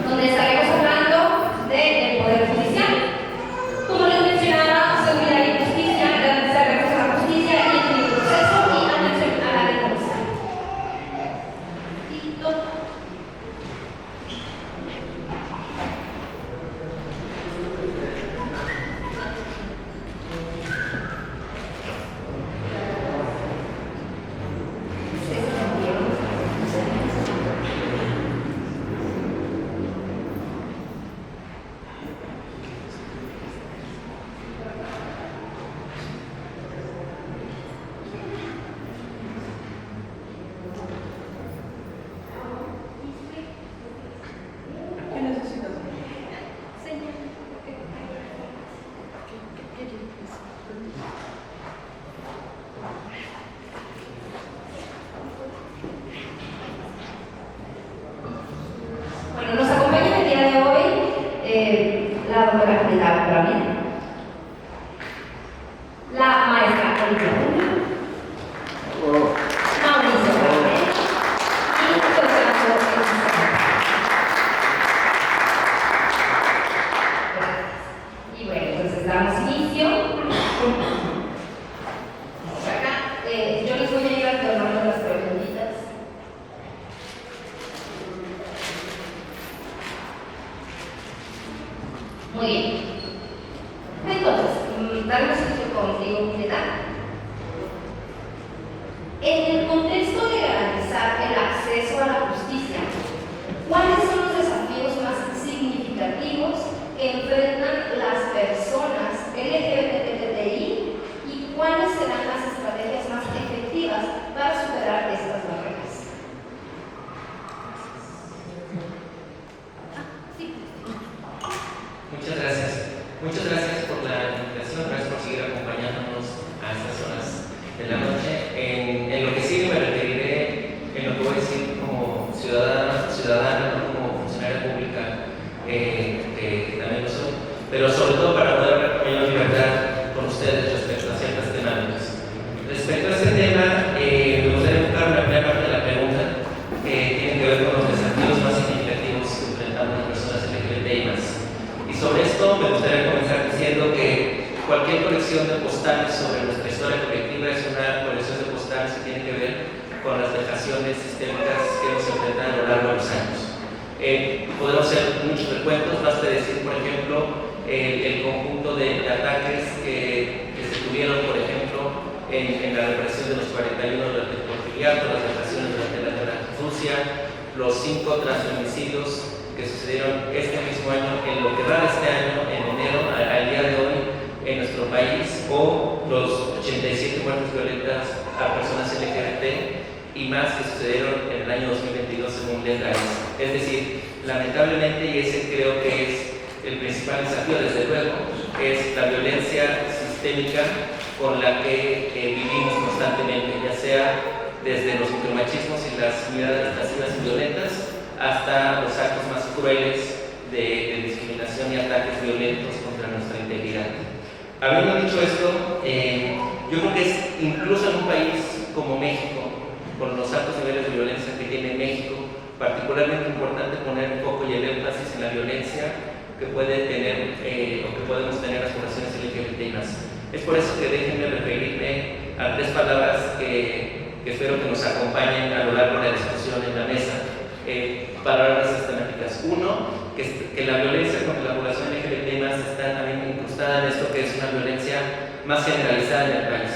donde estaremos hablando del Poder Judicial. Como les mencionaba, seguridad y justicia, garantizar el acceso a la justicia y el debido proceso y atención a la denuncia. Bueno, nos acompaña el día de hoy la doctora Frida Bravín, la maestra Olivia Mauricio Bravín y Fernando Elizabeth. Y bueno, entonces damos inicio. Vamos acá. Yo les voy a ir alternando las preguntitas. Muy bien. Entonces, daremos inicio contigo, Frida. En el contexto de garantizar el acceso a la justicia, ¿cuáles son los desafíos más significativos que enfrentan las personas LGBTI y cuáles serán las estrategias más efectivas para superar estas barreras? Muchas gracias. Muchas gracias por la invitación, gracias por seguir acompañándonos a estas horas de la noche. En lo que sigue me referiré en lo que voy a decir como ciudadana, no como funcionaria pública, que también lo soy, pero sobre todo para poder hablar con mayor libertad con ustedes respecto a ciertas temáticas. Respecto a este tema, me gustaría enfocar en la primera parte de la pregunta, que tiene que ver con los desafíos más significativos que enfrentamos las personas LGBTI+. Sobre esto me gustaría comenzar diciendo que cualquier colección de postales sobre nuestra historia colectiva es una colección de postales que tiene que ver con las vejaciones sistémicas que hemos enfrentado a lo largo de los años. Podemos hacer muchos recuentos, basta decir, por ejemplo, el conjunto de ataques que se tuvieron, por ejemplo, en la represión de los 41 del Porfiriato, las vejaciones durante la guerra de Rusia, los 5 transfeminicidios que sucedieron este mismo año, en lo que va de este año, en enero, al día de hoy, en nuestro país, o los 87 muertes violentas a personas LGBT y más que sucedieron en el año 2022 según Letras. Es decir, lamentablemente, y ese creo que es el principal desafío, desde luego, es la violencia sistémica con la que vivimos constantemente, ya sea desde los micromachismos y las miradas lascivas y violentas, hasta los actos más crueles de discriminación y ataques violentos contra nuestra integridad. Habiendo dicho esto, yo creo que es incluso en un país como México, con los altos niveles de violencia que tiene México, particularmente importante poner el foco y el énfasis en la violencia que puede tener o que podemos tener las poblaciones LGBTI+. Es por eso que déjenme referirme a 3 palabras que espero que nos acompañen a lo largo de la discusión en la mesa. Para hablar de esas temáticas. Uno, que la violencia contra la población LGBT+ está también incrustada en esto que es una violencia más generalizada en el país.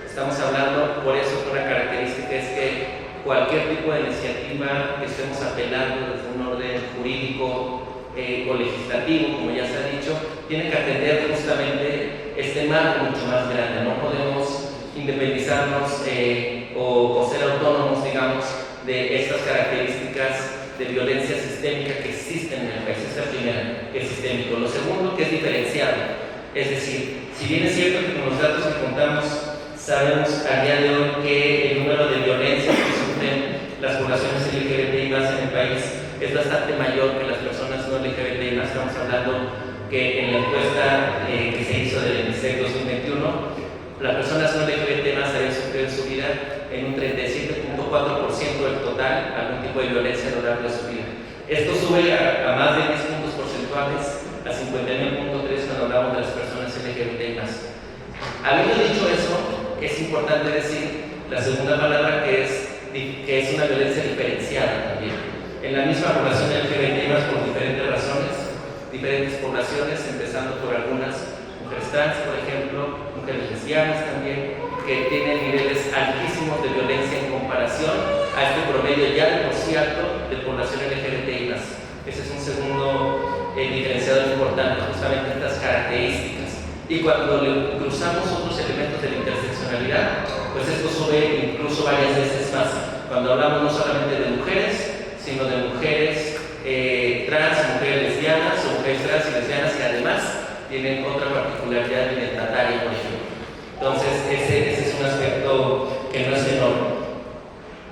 Estamos hablando, por eso, una característica es que cualquier tipo de iniciativa que estemos apelando desde un orden jurídico o legislativo, como ya se ha dicho, tiene que atender justamente este marco mucho más grande. No podemos independizarnos o ser autónomos, digamos, de estas características de violencia sistémica que existen en el país. Esta primera, que es sistémico. Lo segundo, que es diferenciado. Es decir, si bien es cierto que con los datos que contamos sabemos a día de hoy que el número de violencias que sufren las poblaciones LGBTI+ en el país es bastante mayor que las personas no LGBTI+. Estamos hablando que en la encuesta que se hizo del INEGI 2021, las personas no LGBT+ habían sufrido en su vida en un 37.4% del total algún tipo de violencia a lo largo de su vida. Esto sube a más de 10 puntos porcentuales, a 59.3 cuando hablamos de las personas LGBTI+. Habiendo dicho eso, es importante decir la segunda palabra, que es una violencia diferenciada también. En la misma población LGBTI+, por diferentes razones, diferentes poblaciones, empezando por algunas mujeres trans, por ejemplo, mujeres lesbianas también, que tienen niveles altísimos de violencia en comparación a este promedio ya de por sí alto de población LGBTI+. Ese es un segundo diferenciador importante, justamente estas características. Y cuando le cruzamos otros elementos de la interseccionalidad, pues esto sube incluso varias veces más. Cuando hablamos no solamente de mujeres, sino de mujeres trans, mujeres lesbianas o mujeres trans y lesbianas que además tienen otra particularidad identitaria, por ejemplo. Entonces, ese es un aspecto que no es menor.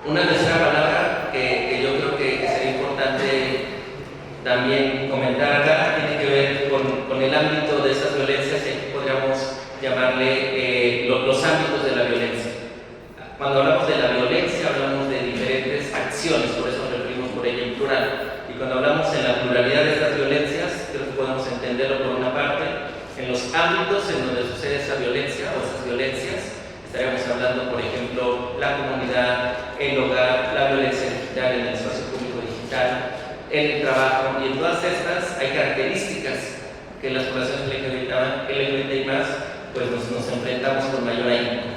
Una tercera palabra que yo creo que sería importante también comentar acá tiene que ver con el ámbito de esas violencias, que podríamos llamarle los ámbitos de la violencia. Cuando hablamos de la violencia, hablamos de diferentes acciones, por eso nos referimos por ella en plural. Y cuando hablamos en la pluralidad de estas violencias, creo que podemos entenderlo por una parte, en los ámbitos en donde sucede esa violencia o esas violencias. Estaríamos hablando, por ejemplo, la comunidad, el hogar, la violencia digital en el espacio público digital, en el trabajo, y en todas estas hay características que las poblaciones LGBTI+, pues nos enfrentamos con mayor ahínco.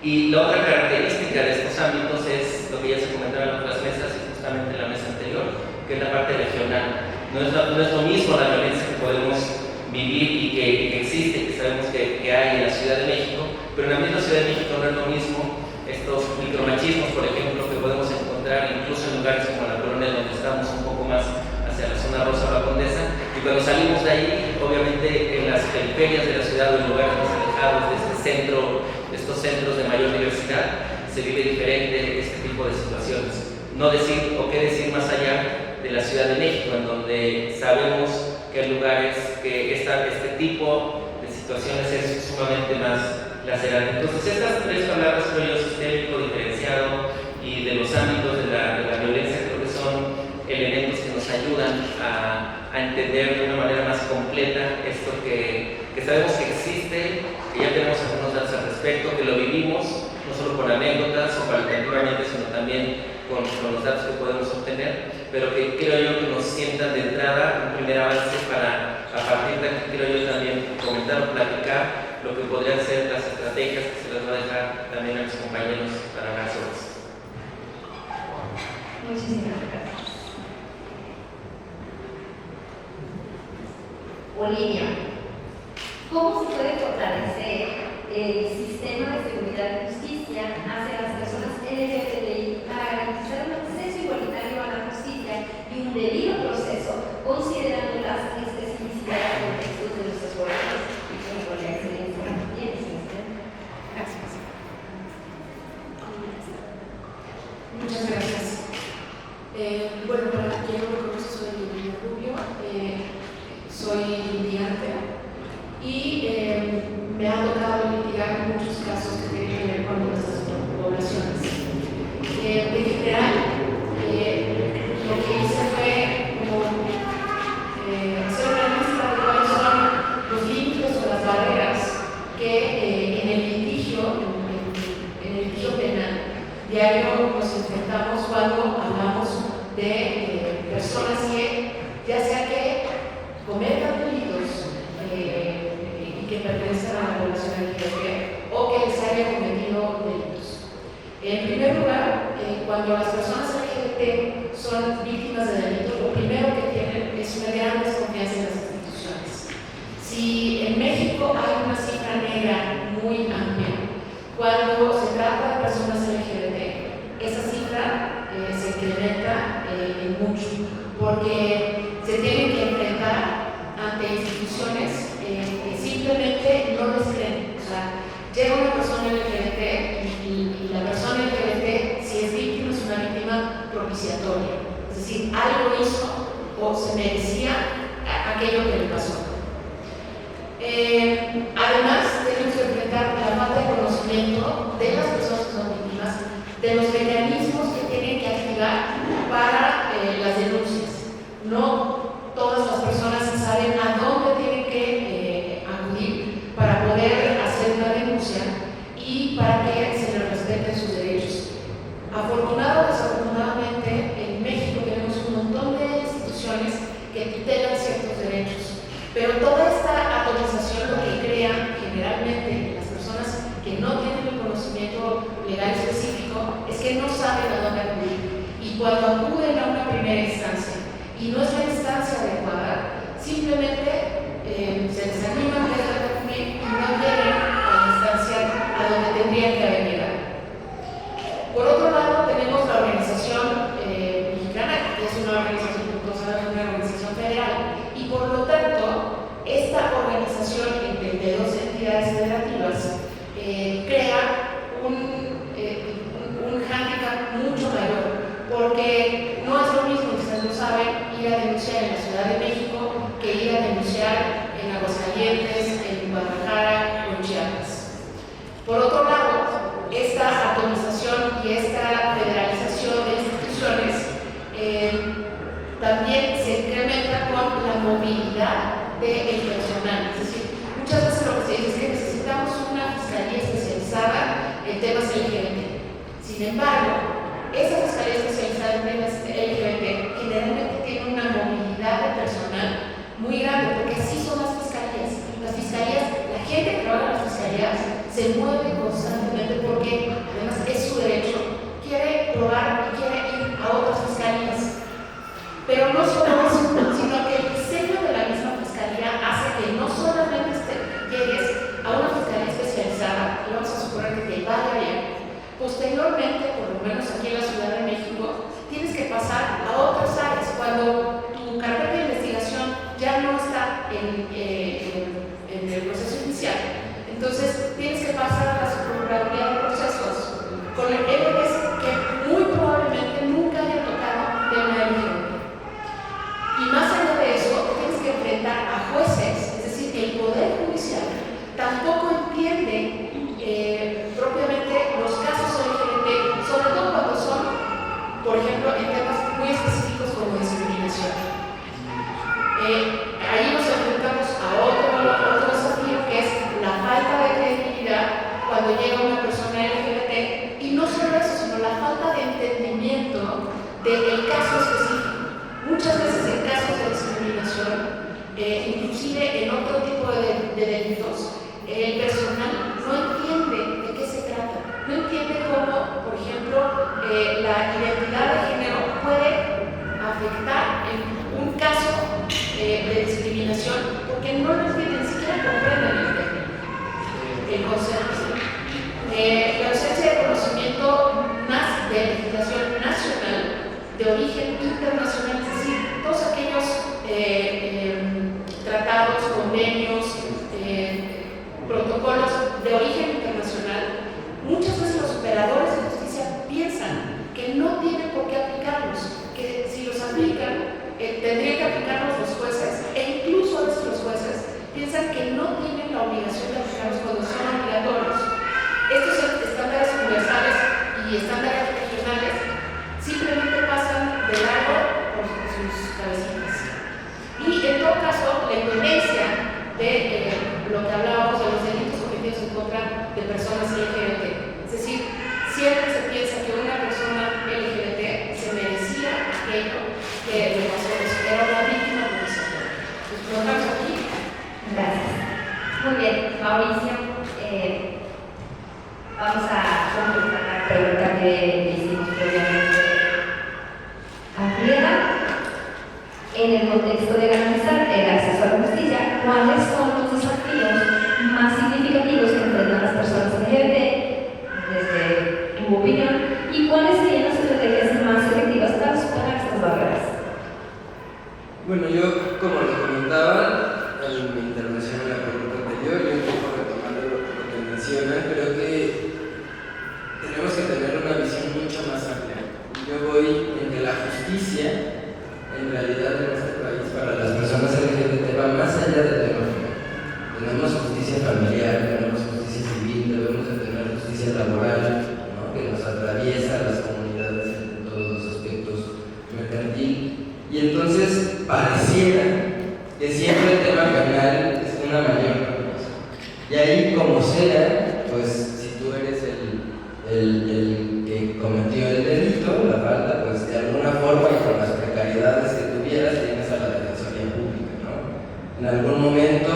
Y la otra característica de estos ámbitos es lo que ya se comentaba en otras mesas y justamente en la mesa anterior, que es la parte regional. No es lo mismo la violencia que podemos vivir y que existe, que sabemos que hay en la Ciudad de México, pero en la misma Ciudad de México no es lo mismo estos micromachismos, por ejemplo, que podemos encontrar incluso en lugares como la Colonia, donde estamos un poco más hacia la zona rosa o la Condesa, y cuando salimos de ahí, obviamente en las periferias de la ciudad o en lugares más alejados de estos centros de mayor diversidad, se vive diferente este tipo de situaciones. No decir o qué decir más allá de la Ciudad de México, en donde sabemos que hay lugares que este tipo de situaciones es sumamente más lacerante. Entonces, estas tres palabras, creo yo, sistémico, diferenciado y de los ámbitos de la violencia, creo que son elementos que nos ayudan a entender de una manera más completa esto que sabemos que existe, que ya tenemos algunos datos al respecto, que lo vivimos, no solo con anécdotas o cualitativamente, sino también con los datos que podemos obtener, pero que creo yo que nos sientan de entrada un primer avance para, a partir de aquí, creo yo también comentar o platicar lo que podrían ser las estrategias que se las va a dejar también a mis compañeros para hablar sobre eso. Muchísimas gracias. Olivia, ¿cómo se puede fortalecer el sistema de seguridad y justicia hacia las personas LGBTI para garantizar un acceso igualitario a la justicia y un debido proceso, considerando las especificidades y contextos de nuestras poblaciones y con la excelencia que tienes? Gracias. Muchas gracias. Bueno, para quien no me conoce, soy Olivia Rubio, soy litigante y me ha tocado litigar muchos casos que tienen que ver con nuestras poblaciones. En general, lo que hice fue como hacer una lista de cuáles son los límites o las barreras que en el litigio penal diario nos enfrentamos cuando hablamos de personas que, ya sea que cometan delitos y que pertenecen a la población LGBT o que les haya cometido delitos. En primer lugar, cuando las personas LGBT son víctimas de delitos, lo primero que tienen es una gran desconfianza en las instituciones. Si en México hay una cifra negra muy amplia, cuando se trata de personas LGBT, esa cifra se incrementa en mucho, porque se tienen que enfrentar ante instituciones que simplemente no les creen. O sea, llega una persona LGBT y la persona LGBT, si es víctima, es una víctima propiciatoria. Es decir, algo hizo o se merecía aquello que le pasó. Además, tenemos que enfrentar la falta de conocimiento de las personas que son víctimas, de los mecanismos que tienen que activar para las denuncias. lado, desafortunadamente, en México tenemos un montón de instituciones que tutelan ciertos derechos, pero toda esta atomización lo que crea generalmente en las personas que no tienen el conocimiento legal específico es que no saben a dónde acudir. Y cuando acuden a una primera instancia y no es la instancia adecuada, simplemente se desaniman de acudir y no llegan a la instancia a donde tendrían que haber llegado. Por otro lado, tenemos la organización mexicana, que es una organización federal, y por lo tanto, esta organización entre dos entidades federativas crea un hándicap mucho mayor, porque no es lo mismo, ustedes lo saben, ir a denunciar en la Ciudad de México que ir a denunciar en Aguascalientes, en Guadalajara o en Chiapas. Por otro lado, esta atomización y esta federalización de instituciones también se incrementa con la movilidad del personal. Es decir, muchas veces lo que se dice es que necesitamos una fiscalía especializada en temas LGBT. Sin embargo, esa fiscalía especializada en temas LGBT generalmente tiene una movilidad de personal muy grande, porque así son las fiscalías. Las fiscalías, la gente que trabaja en las fiscalías se mueve constantemente porque además es su derecho, quiere probar y quiere ir a otras fiscalías. Pero no solo eso, sino que el diseño de la misma fiscalía hace que no solamente llegues a una fiscalía especializada, y vamos a suponer que te vaya bien, posteriormente, por lo menos aquí en la Ciudad de México, tienes que pasar a otras áreas. Cuando tu carpeta de investigación ya no está en el proceso inicial, entonces tienes que pasar a la Subprocuraduría de Procesos con entes que muy probablemente nunca hayan tocado tema LGBT. Y más allá de eso, tienes que enfrentar a jueces, es decir, que el Poder Judicial tampoco entiende propiamente los casos LGBT, sobre todo cuando son, por ejemplo, en temas muy específicos como discriminación. Ahí nos enfrentamos a otro desafío, que es la falta de credibilidad cuando llega una persona LGBT, y no solo eso, sino la falta de entendimiento del caso específico. Muchas veces en casos de discriminación, inclusive en otro tipo de delitos, el personal no entiende de qué se trata, no entiende cómo, por ejemplo, la identidad de género puede afectar en un caso de discriminación, porque no lo entienden, ni siquiera comprenden el concepto. La ausencia de conocimiento más de legislación nacional de origen internacional, es decir, todos aquellos tratados, convenios, protocolos de origen internacional, muchas veces los operadores de justicia piensan que no tienen por qué aplicarlos, que si los aplican, tendrían que aplicarlos los jueces, e incluso a veces los jueces piensan que no tienen la obligación de aplicarlos cuando son obligatorios. Estos estándares universales y estándares regionales simplemente pasan de largo por sus cabecitas. Y en todo caso, la indolencia de lo que hablábamos de los delitos cometidos en contra de personas LGBT. Es decir, siempre se piensa que una persona LGBT se merecía aquello que le pasó, era una víctima potencial. Pues lo dejamos aquí. Gracias. Muy bien, Mauricio, vamos a contestar la pregunta que le hicimos previamente a Julieta. En el contexto de garantizar el acceso a la justicia, ¿cuáles son los desafíos más significativos que enfrentan las personas LGBT, desde tu opinión, y cuáles serían las estrategias más efectivas para superar estas barreras? Bueno, yo, como lo comentaba en mi intervención en la pregunta anterior, y un poco retomando lo que mencionan, creo que tenemos que tener una visión mucho más amplia. Yo voy en que la justicia, en realidad, en este país, para las personas LGBT, va más allá del tema penal. Tenemos justicia familiar, tenemos justicia civil, debemos de tener justicia laboral, ¿no?, que nos atraviesa las comunidades en todos los aspectos mercantil. Y entonces pareciera que siempre el tema penal es una mayor cosa. Y ahí, como sea, pues si tú eres el que cometió el delito, momento,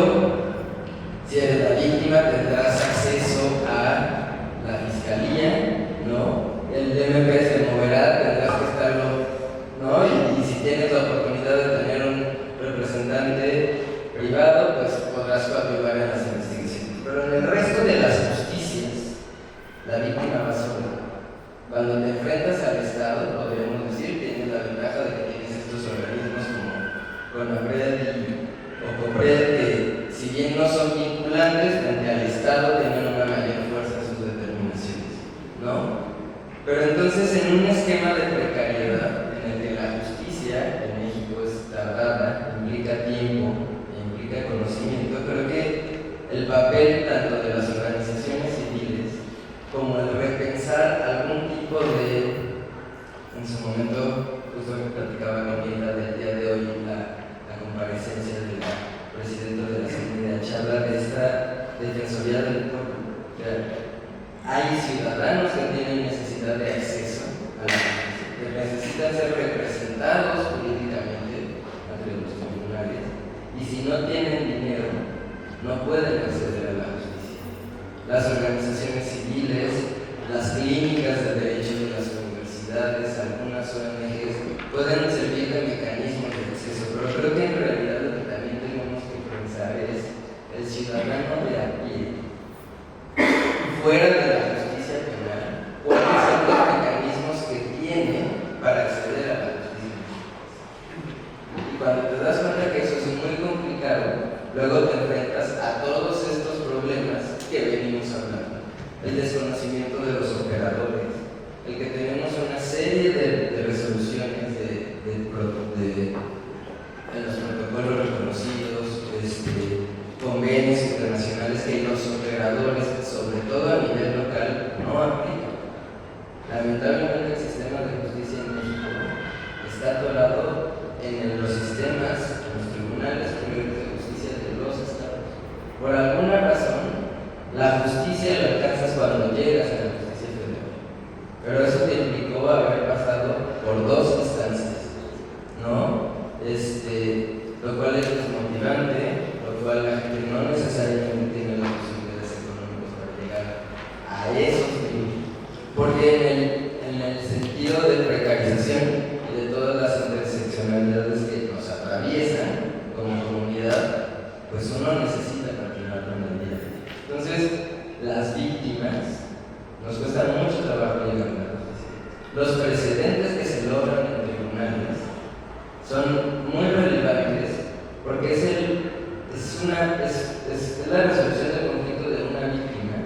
si eres la víctima, tendrás acceso a la fiscalía, ¿no? El MP se moverá, tendrás que estarlo, ¿no? Y si tienes la oportunidad de tener un representante privado, pues podrás coadyuvar en las investigaciones. Pero en el resto de las justicias, la víctima va sola. Cuando te enfrentas al Estado, podríamos decir, tienes la ventaja de que tienes estos organismos como CONAPRED o COPRED, que si bien no son vinculantes, frente al Estado tienen una mayor fuerza en sus determinaciones, ¿no? Pero entonces, en un esquema de precariedad en el que la justicia en México es tardada, implica tiempo, implica conocimiento, creo que el papel tanto de las organizaciones civiles como el repensar algún tipo de, en su momento, justo que platicaba con Linda del día de hoy, la comparecencia de la presidenta de la Asamblea, habla de esta defensoría del pueblo. O sea, hay ciudadanos que tienen necesidad de acceso a la justicia, que necesitan ser representados políticamente ante los tribunales, y si no tienen dinero, no pueden acceder a la justicia. Las organizaciones civiles, las clínicas de derecho de las universidades, algunas ONGs pueden servir de mecanismos de acceso, pero creo que en realidad lo que también tenemos que pensar es el ciudadano de a pie, fuera de la justicia penal, cuáles son los mecanismos que tiene para acceder a la justicia. Y cuando te das cuenta que eso es muy complicado, luego te enfrentas a todos estos problemas que venimos hablando. El desconocimiento de los operadores, el que tenemos una serie de resoluciones de los protocolos reconocidos, convenios internacionales que los operadores, sobre todo a nivel local, no aplican. Lamentablemente el sistema de justicia en México está atorado en los sistemas, en los tribunales superiores de justicia de los estados. Por alguna razón, la justicia la alcanzas cuando llegas a la justicia federal. Pero eso te implicó haber pasado por dos instancias, ¿no? Lo cual es desmotivante, lo cual la gente no necesariamente tiene las posibilidades económicas para llegar a esos niveles. Porque en el sentido de precarización y de todas las interseccionalidades que nos atraviesan como comunidad, pues uno necesita continuar con el día. Entonces, las víctimas nos cuesta mucho trabajo llegar a la justicia. Los precedentes que se logran en tribunales son muy relevantes porque es la resolución del conflicto de una víctima,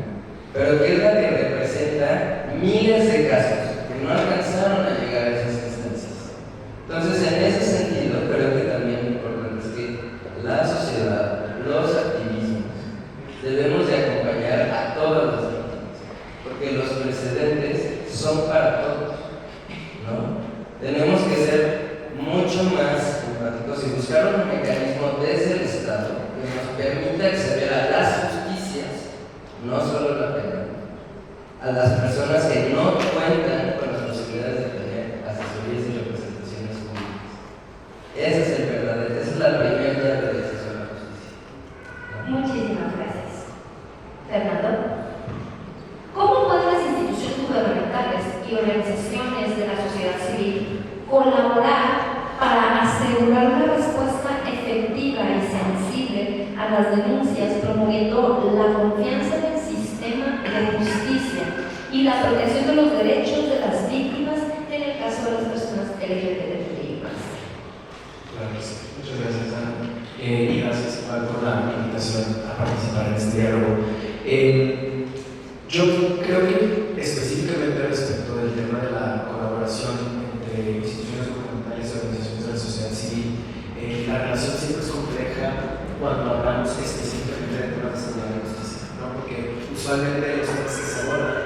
pero que es la que representa miles de casos que no alcanzaron a llegar a esas instancias. Entonces, en ese sentido, creo que también lo importante es que la sociedad, los activismos, debemos de acompañar a todas las víctimas, porque los precedentes son para todos, ¿no? Tenemos que ser mucho más empáticos y buscar un mecanismo desde el Estado que nos permita acceder a las justicias, no solo la penal, a las personas que no cuentan con las posibilidades de tener asesorías y representaciones públicas. Esa es la primera llave de acceso a la justicia. Muchísimas gracias. Fernando, ¿cómo pueden las instituciones gubernamentales y organizaciones de la sociedad civil colaborar para asegurar una respuesta efectiva y sensible a las denuncias, promoviendo la confianza en el sistema de justicia y la protección de los derechos de las víctimas en el caso de las personas LGBTI+? Claro que sí. Muchas gracias, Ana. Y gracias igual por la invitación a participar en este diálogo. Yo creo que específicamente respecto del tema de la colaboración entre instituciones gubernamentales y organizaciones de la sociedad civil, la relación siempre es compleja cuando hablamos específicamente de temas de seguridad y justicia, ¿no? Porque usualmente los temas que se abordan,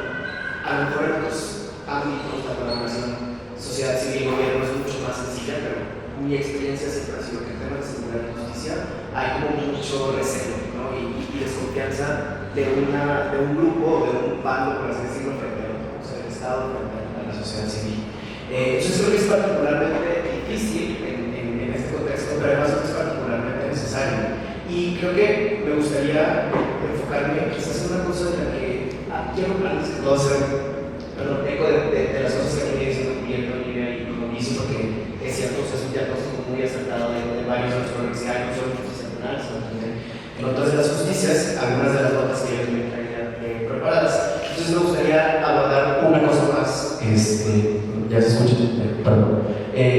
a lo mejor en otros ámbitos, la colaboración sociedad civil y gobierno es mucho más sencilla, pero mi experiencia siempre ha sido que en temas de seguridad y justicia hay como mucho recelo, ¿no? y desconfianza de un grupo, de un bando, por así decirlo, frente al otro, o sea, el Estado frente a la sociedad civil. Entonces creo que es particularmente difícil en este contexto, pero además es particularmente necesario. Y Y creo que me gustaría enfocarme quizás en una cosa de la que quiero antes que todo hacer eco de las cosas que ha venido diciendo Julieta, Olivia y Mauricio, porque es cierto, es un diagnóstico muy acertado de varios de los problemas que hay, no solo en justicia penal, sino también en otras de las justicias, algunas de las notas que ellos me traían preparadas. Entonces me gustaría abordar una cosa más, ya se escucha, perdón,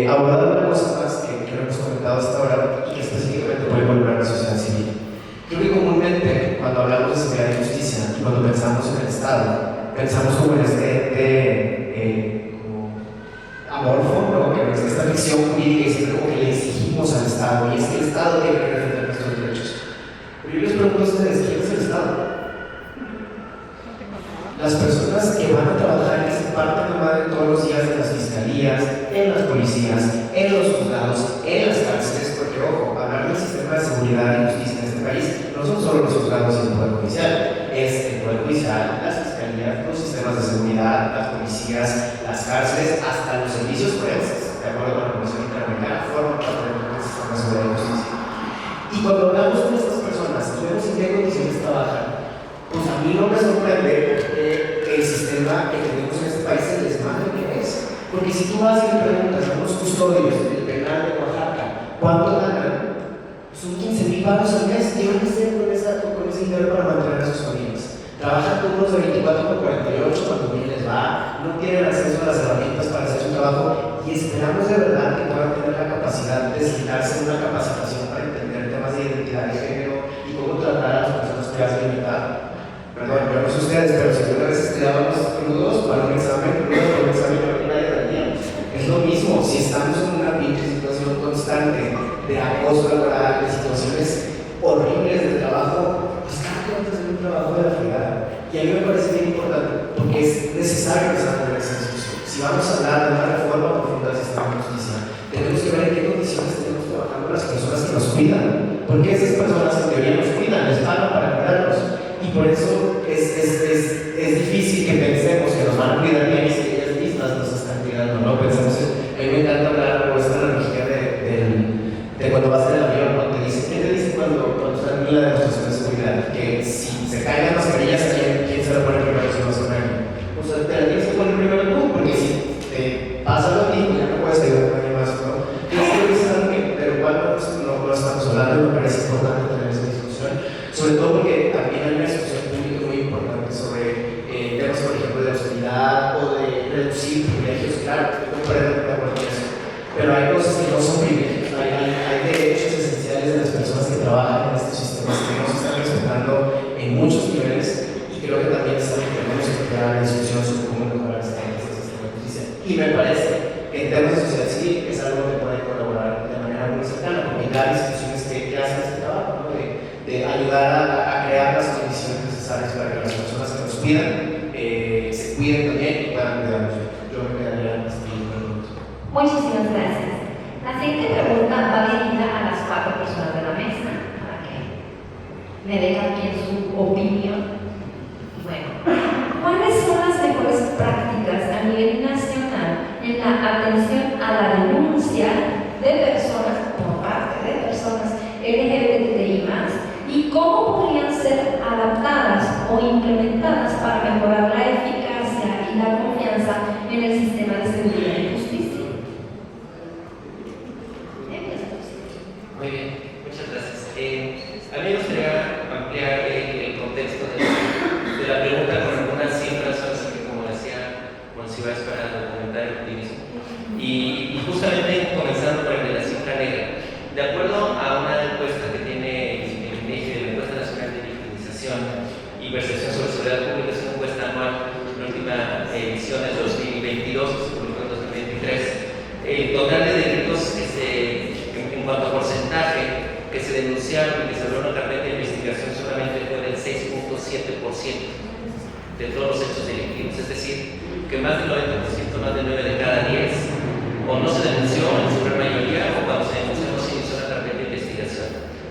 abordar una cosa más que no hemos comentado hasta ahora y que específicamente puede involucrar a la sociedad civil. Creo que comúnmente cuando hablamos de seguridad y justicia y cuando pensamos en el Estado, pensamos como en como amorfo, ¿no? Que es esta ficción jurídica y siempre como que le exigimos al Estado y es que el Estado tiene que defender nuestros derechos. Pero yo les pregunto a ustedes, ¿quién es el Estado? Las personas que van a trabajar y se parten la madre todos los días en las fiscalías, en las policías, en los juzgados, en las cárceles, porque ojo, hablar del sistema de seguridad y justicia en este país no son solo los juzgados y el Poder Judicial, es el Poder Judicial, las fiscalías, los sistemas de seguridad, las policías, las cárceles, hasta los servicios forenses, de acuerdo con la Comisión Interamericana, forman parte del sistema de seguridad y justicia. Y cuando hablamos con estas personas y vemos en qué condiciones trabajan, pues a mí no me sorprende el sistema que tenemos en este país, el desmadre que es. Porque si tú vas y le preguntas a unos custodios del penal de Oaxaca cuánto ganan, son 15,000 baros al mes. ¿Qué van a hacer con ese dinero para mantener a sus familias? Trabajan turnos de 24 por 48 cuando bien les va, no tienen acceso a las herramientas para hacer su trabajo y esperamos de verdad que puedan tener la capacidad de sentarse en una capacitación para entender temas de identidad de género y cómo tratar a las personas que hacen limitar. Perdón, yo no sé ustedes, pero si alguna vez estudiábamos crudos para un examen crudo, para un examen de nadie rendía. Es lo mismo, si estamos en una pinche situación constante de acoso laboral, de situaciones horribles de trabajo, pues cada quien va a hacer un trabajo de la fregada. Y a mí me parece bien importante, porque es necesario que se haga esa discusión. Si vamos a hablar de una reforma profunda del sistema de justicia, tenemos que ver en qué condiciones tenemos trabajando las personas que nos cuidan, porque esas personas en teoría nos cuidan, les pagan para cuidarnos. Y por eso es difícil que pensemos que nos van a cuidar bien y si ellas mismas nos están cuidando, ¿no? Pensemos a mí me encanta hablar con esta analogía de cuando vas en el avión, ¿no? ¿Quién te dice cuando están en la demostración de seguridad? Que si se caen las mascarillas, ¿quién se la pone primero si no se caen? O sea, te la tienes que poner primero tú, porque si te pasa algo a ti, pues ya no puedes ayudar a nadie más, ¿no? Entonces, es algo que, pero cuando no estamos hablando, me parece importante tener esa discusión, sobre todo porque también hay una discusión pública muy importante sobre temas, por ejemplo, de austeridad o de reducir privilegios. Claro, estoy completamente de acuerdo con eso, pero hay cosas que no son privilegios, hay derechos esenciales de las personas que trabajan en estos sistemas que no se están respetando en muchos niveles y creo que también es algo que tenemos que crear la discusión sobre cómo mejorar este sistema de justicia. Y me parece que en temas de sociedad civil es algo que puede colaborar de manera muy cercana, porque hay instituciones que hacen este trabajo, ¿no? De ayudar a crear las condiciones necesarias para que las personas que nos cuidan se cuiden también y puedan cuidarnos. Yo me quedaría hasta ahí. Muchísimas gracias. La siguiente pregunta va dirigida a las 4 personas de la mesa, para que me dejen aquí su opinión. Bueno, ¿cuáles son las mejores prácticas a nivel nacional en la atención a la denuncia de personas, como parte de personas LGBTI+, y cómo podrían ser adaptadas o implementadas para mejorar la eficacia y la confianza en el sistema de seguridad y justicia? Muy bien, muchas gracias. A mí me gustaría ampliar el contexto de la pregunta con algunas cifras, así que como decía Monsiváis, para documentar el optimismo. Y justamente comenzando por el de la cifra negra. De acuerdo a una encuesta que tiene el INEGI, de la Encuesta Nacional de Victimización y Percepción sobre Seguridad Pública, es una encuesta anual, la última edición es 2022, que se publicó en 2023. El total de delitos en cuanto a porcentaje que se denunciaron y que se abrió una carpeta de investigación solamente fue del 6.7% de todos los hechos delictivos, es decir, que más del 90%, más de 9 de cada 10, o no se denunció en su gran mayoría, o cuando se denunció no se inició la carpeta de investigación.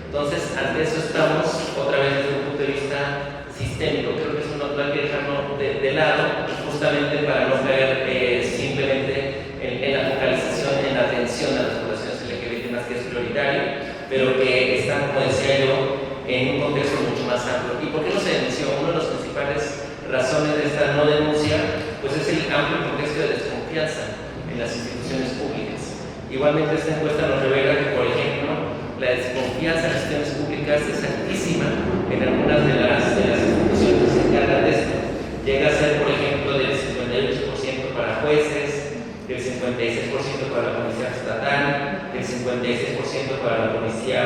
Entonces, ante eso estamos otra vez desde un punto de vista sistémico. Creo que eso no hay que dejarlo de lado, justamente para no caer simplemente en la focalización, en la atención a las poblaciones LGBT+, que es prioritario, pero que están, como decía yo, contexto mucho más amplio. ¿Y por qué no se denunció? Una de las principales razones de esta no denuncia pues es el amplio contexto de desconfianza en las instituciones públicas. Igualmente esta encuesta nos revela que, por ejemplo, la desconfianza en las instituciones públicas es altísima en algunas de las instituciones que se encargan de esto. Llega a ser, por ejemplo, del 58% para jueces, del 56% para la policía estatal, del 56% para la policía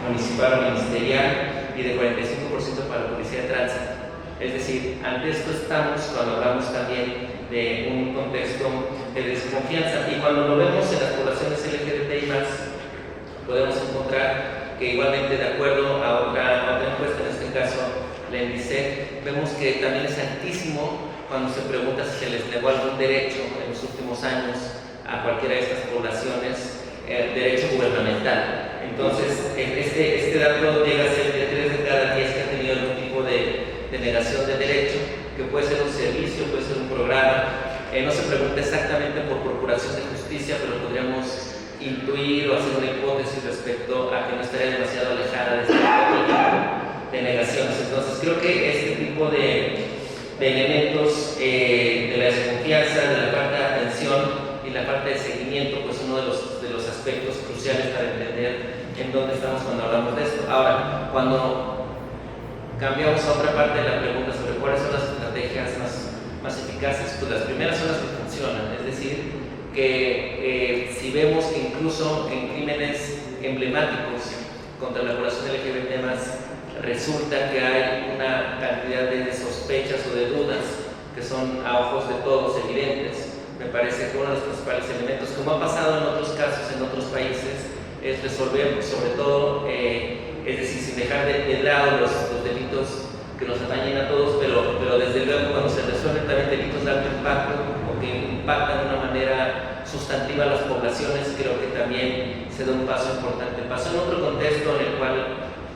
municipal o ministerial y del 45% para la policía de tránsito. Es decir, ante esto estamos cuando hablamos también de un contexto de desconfianza, y cuando lo vemos en las poblaciones LGBTI+, podemos encontrar que igualmente, de acuerdo a otra encuesta, en este caso la ENDICEC, vemos que también es altísimo cuando se pregunta si se les negó algún derecho en los últimos años a cualquiera de estas poblaciones, derecho gubernamental. Entonces, este dato llega a ser de 3 de cada 10 que han tenido algún tipo de negación de derecho, que puede ser un servicio, puede ser un programa. No se pregunta exactamente por procuración de justicia, pero podríamos intuir o hacer una hipótesis respecto a que no estaría demasiado alejada de este tipo de negaciones. Entonces, creo que este tipo de elementos de la desconfianza, de la falta de atención y la falta de seguimiento, pues uno de los aspectos cruciales para entender en dónde estamos cuando hablamos de esto. Ahora, cuando cambiamos a otra parte de la pregunta sobre cuáles son las estrategias más eficaces, pues las primeras son las que funcionan, es decir, que si vemos que incluso en crímenes emblemáticos contra la población LGBT+, resulta que hay una cantidad de sospechas o de dudas que son a ojos de todos evidentes, me parece que uno de los principales elementos, como ha pasado en otros casos en otros países, es resolver sobre todo, es decir, sin dejar de lado los delitos que nos atañen a todos, pero desde luego cuando se resuelven también delitos de alto impacto o que impactan de una manera sustantiva a las poblaciones, creo que también se da un paso importante. Pasó en otro contexto en el cual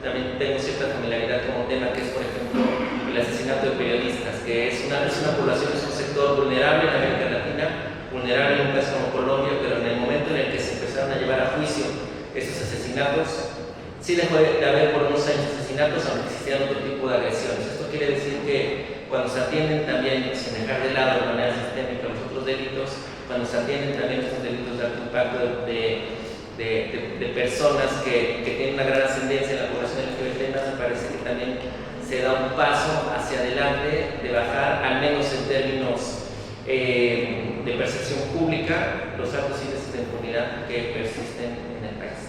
también tengo cierta familiaridad como tema, que es, por ejemplo, el asesinato de periodistas, que es una población, es un sector vulnerable en América Latina, vulnerable en un país como Colombia, pero en el momento en el que se empezaron a llevar a juicio estos asesinatos, sí dejó de haber por unos años asesinatos, aunque existían otro tipo de agresiones. Esto quiere decir que cuando se atienden también, sin dejar de lado de manera sistémica los otros delitos, cuando se atienden también estos delitos de alto impacto de personas que tienen una gran ascendencia en la población LGBT+, me parece que también se da un paso hacia adelante de bajar, al menos en términos de percepción pública, los altos índices de impunidad que persisten en el país.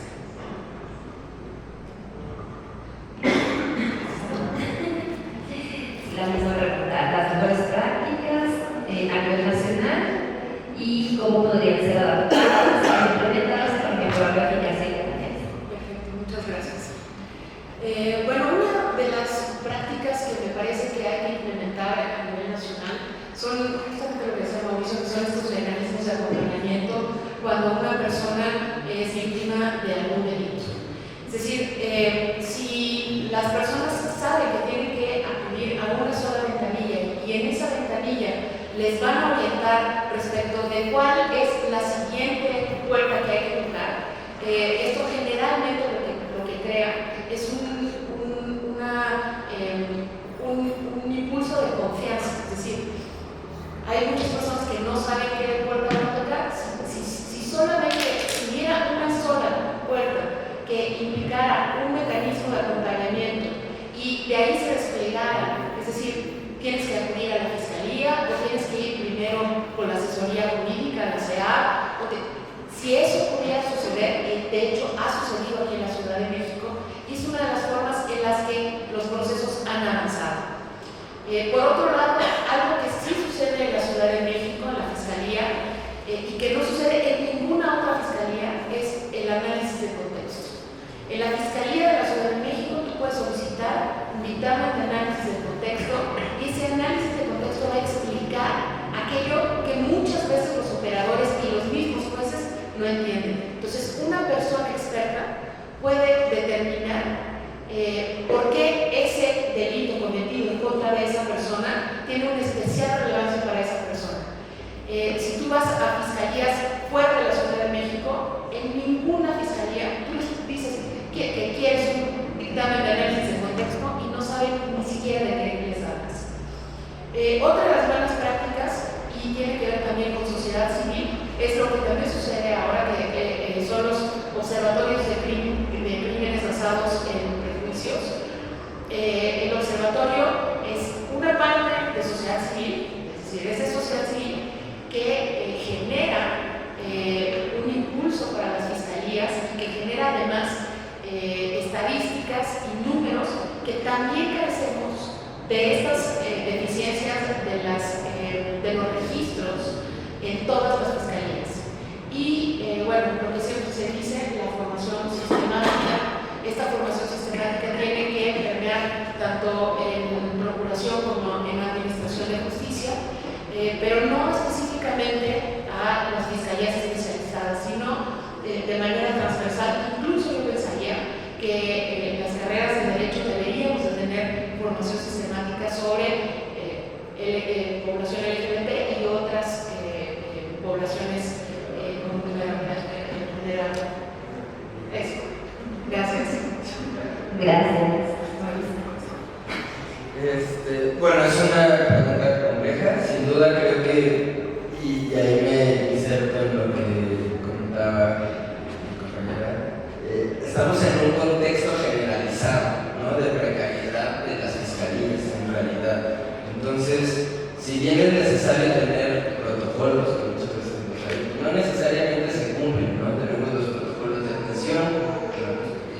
La misma pregunta, las mejores prácticas a nivel nacional y cómo podrían ser adaptadas e implementadas para mejorar la eficacia y la eficiencia. Perfecto, muchas gracias. Bueno, una de las prácticas que me parece que hay que implementar a nivel nacional son justamente lo que decía Mauricio, que son estos mecanismos de acompañamiento cuando una persona es víctima de algún delito. Es decir, si las personas saben que tienen que acudir a una sola ventanilla y en esa ventanilla les van a orientar respecto de cuál es la siguiente puerta que hay que tocar, esto generalmente lo que crea es un impulso de confianza. Es decir, hay muchas personas que no saben qué puerta van a tocar. Si solamente hubiera una sola puerta que implicara un mecanismo de acompañamiento y de ahí se desplegara, es decir, tienes que acudir a la fiscalía o tienes que ir primero con la asesoría jurídica, la CEA, si eso pudiera suceder, y de hecho ha sucedido aquí en la Ciudad de México, y es una de las formas en las que los procesos han avanzado. Por otro lado, algo que sí sucede en la Ciudad de México, en la fiscalía, y que no sucede en ninguna otra fiscalía, es el análisis de contexto. En la Fiscalía de la Ciudad de México tú puedes solicitar un dictamen de análisis de contexto y ese análisis de contexto va a explicar aquello que muchas veces los operadores y los mismos jueces no entienden. Entonces, una persona experta puede determinar por qué ese delito cometido en contra de esa persona tiene una especial relevancia para esa persona. Si tú vas a fiscalías fuera de la Ciudad de México, en ninguna fiscalía tú dices que quieres un dictamen de análisis de contexto además estadísticas y números que también carecemos de estas deficiencias de los registros en todas las fiscalías. Y bueno, lo que siempre se dice, la formación sistemática, esta formación sistemática tiene que permear tanto en procuración como en administración de justicia, pero no específicamente a las fiscalías especializadas, sino de manera transversal. Incluso yo pensaría que las carreras de derecho deberíamos de tener formación sistemática sobre población LGBT y otras poblaciones con vulnerabilidad. Eso. Gracias. Gracias. Bueno, es una pregunta compleja. Sin duda creo que, y ahí me inserto en lo que comentaba mi compañera, estamos en un contexto generalizado, ¿no?, de precariedad de las fiscalías en realidad. Entonces, si bien es necesario tener protocolos, que muchas veces no necesariamente se cumplen, ¿no? Tenemos los protocolos de atención,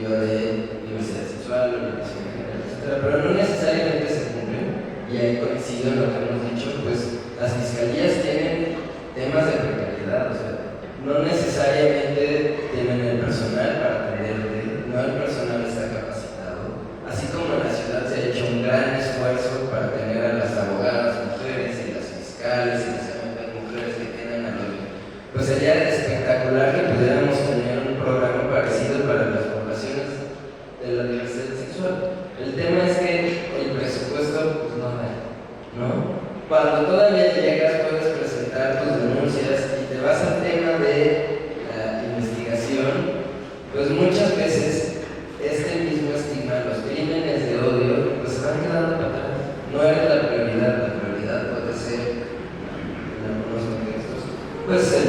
de diversidad sexual, orientación general, etc., pero no necesariamente se cumplen, y ahí coincido en lo que hemos dicho, pues las fiscalías tienen temas de precariedad, o sea, no necesariamente tienen el personal para atenderte, no el personal está capacitado, así como en la ciudad se ha hecho un gran esfuerzo para tener a las abogadas mujeres y las fiscales y las mujeres que tienen a los... Pues sería espectacular que pudiéramos tener un programa parecido para las poblaciones de la diversidad sexual. El tema es que el presupuesto pues no da, ¿no? Cuando todavía llegas puedes presentar tus denuncias y te vas al tema de la investigación, pues muchas veces este mismo estigma, los crímenes de odio, pues se van quedando para atrás. No es la prioridad puede ser en algunos contextos, pues el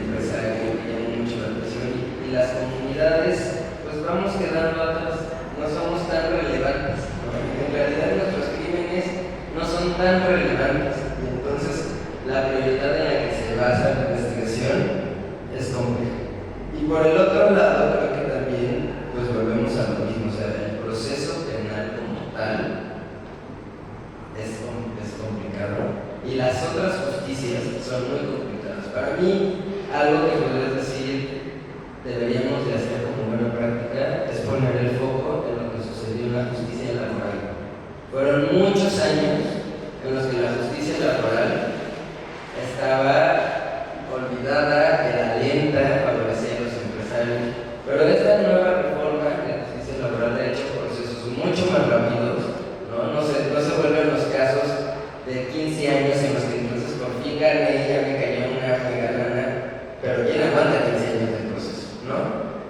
empresario que llama mucho la atención y las comunidades, pues vamos quedando atrás, no somos tan relevantes, ¿no? En realidad nuestros crímenes no son tan relevantes, y entonces la prioridad en la que se basa la investigación es compleja. Y por el otro lado, creo que también pues volvemos a lo mismo, o sea, el proceso penal como tal es complicado y las otras justicias son muy complicadas. Para mí, algo que podrías decir deberíamos de hacer como buena práctica es poner el foco en lo que sucedió en la justicia laboral. Fueron muchos años en los que la justicia laboral estaba olvidada, era lenta, favorecía a los empresarios, pero esta nueva reforma de la justicia laboral ha hecho procesos mucho más rápidos, ¿no? No se vuelven los casos de 15 años en los que entonces por fin gané, ya me cayó una lana, pero ¿quién aguanta 15 años de proceso, no?